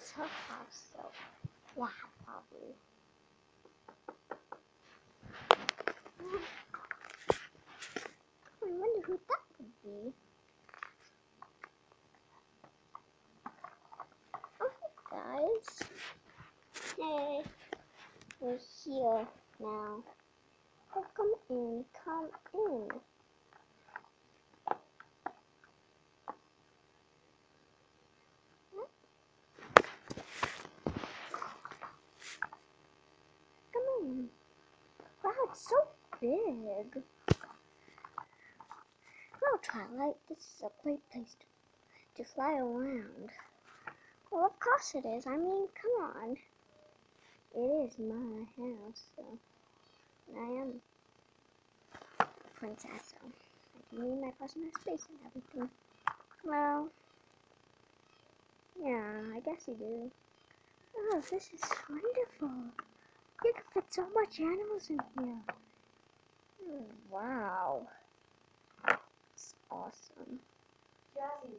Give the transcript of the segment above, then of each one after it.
is her house, so yeah, probably. I wonder who that would be. Okay, guys. Hey, we're here now. Oh, come in, come in. Come in. Wow, it's so big. Well, Twilight, this is a great place to fly around. Well, of course it is. I mean, come on. It is my house, so I am a princess, so I do need my personal space and everything. Well, yeah, I guess you do. Oh, this is wonderful. You can fit so much animals in here. Wow. It's awesome. Jazzy.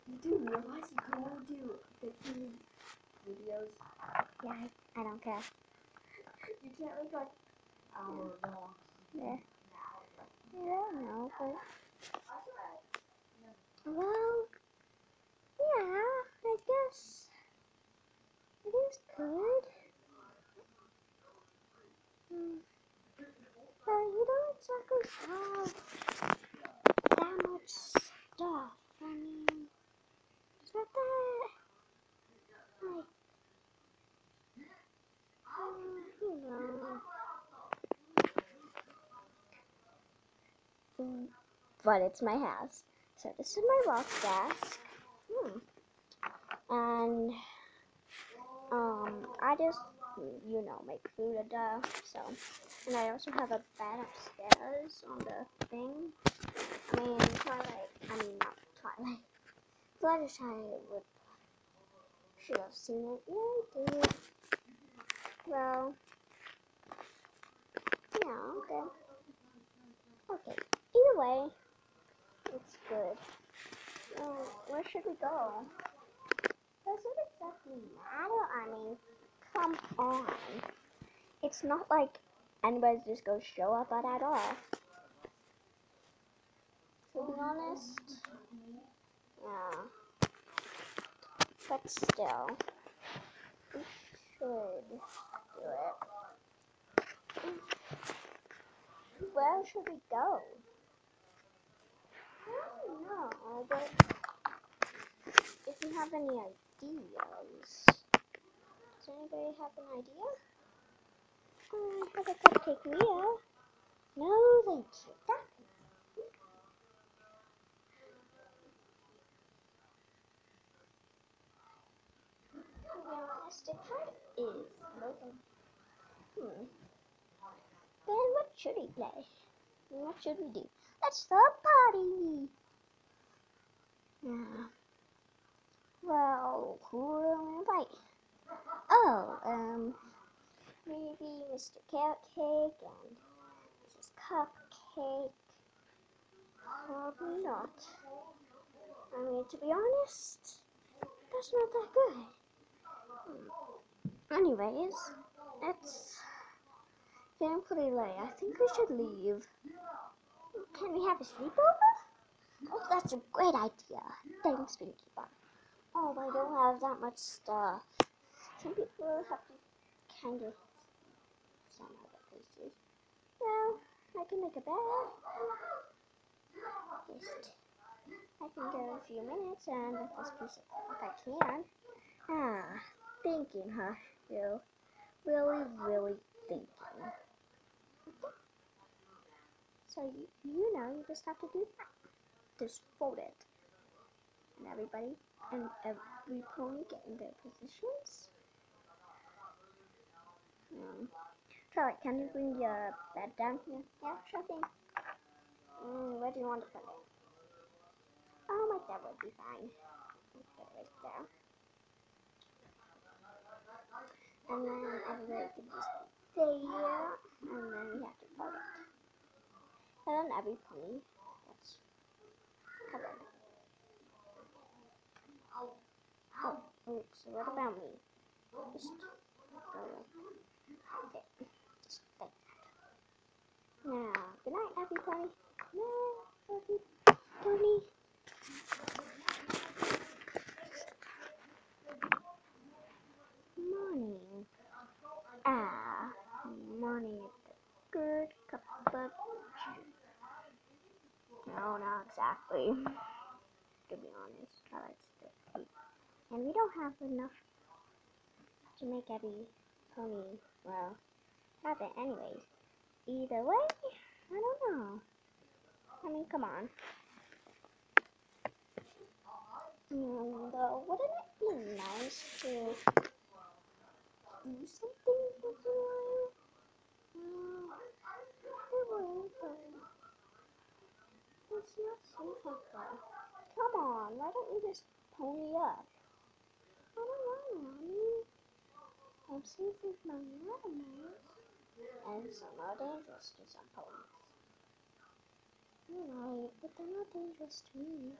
You do realize you can only do 15 videos? Yeah, I don't care. You can't make like hour long. Yeah. Yeah, I know, but well, yeah, I guess it is good. But you don't exactly have that much stuff. I mean, it's not that, like, you know. But it's my house. So this is my rock desk. And, I just, make food and stuff. So, and I also have a bed upstairs on the thing. Not Twilight. Fluttershy should have seen it. Yeah, I did. Well, yeah, okay. Okay, either way, it's good. Well, where should we go? Does it exactly matter? I mean, come on. It's not like anybody's just gonna show up at all. To be honest, yeah. But still, we should do it. Where should we go? I don't know, but if you have any ideas, does anybody have an idea? I have a cupcake Mia. No, thank you. To be honest, it kind of is. Then what should we play? What should we do? Let's throw a party. Yeah. Well, who will we invite? Oh, maybe Mr. Carrot Cake and Mrs. Cupcake. Probably not. I mean, to be honest, that's not that good. Anyways, it's getting pretty late. I think we should leave. Can we have a sleepover? Oh, that's a great idea. Thanks, Pinkie Pie. Oh, I don't have that much stuff. Some people have to kind of some other places. Well, I can make a bed. Just, I can go a few minutes and with this piece of cloth I can. Thinking, huh, Bill? Really thinking. Okay. So, you just have to do that. Just fold it. And every pony get in their positions. Charlie, can you bring your bed down here? Yeah, sure thing. Where do you want to put it? Oh, my dad would be fine. Put it right there. And then everybody can just stay here, and then we have to fold it. And then every pony gets covered. Oh, oops, what about me? Just go like that. Just like that. Now, good night, Happy Pony. Good night, Happy Pony. Morning. Morning with a good cup of tea. No, not exactly. To be honest, I like still tea. And we don't have enough to make Happy Pony, well, not that anyways. Either way, I don't know. I mean, come on. And wouldn't it be nice to do something once in a while? It's not safe out there. Come on, why don't you just pony up? I don't know, Mommy. I'm safe with my animals. And some are dangerous to some ponies. You're right, but they're not dangerous to me.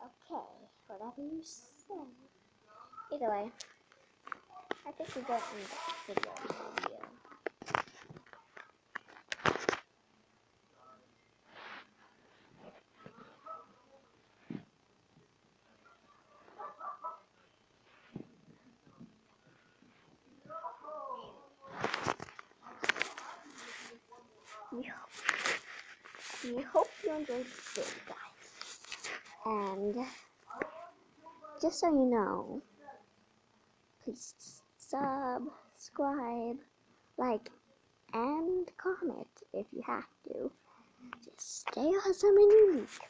Okay, whatever you say. Either way, I think we got in the video here. We hope you enjoyed the video, guys. And just so you know, please subscribe, like, and comment if you have to. Just stay awesome and unique.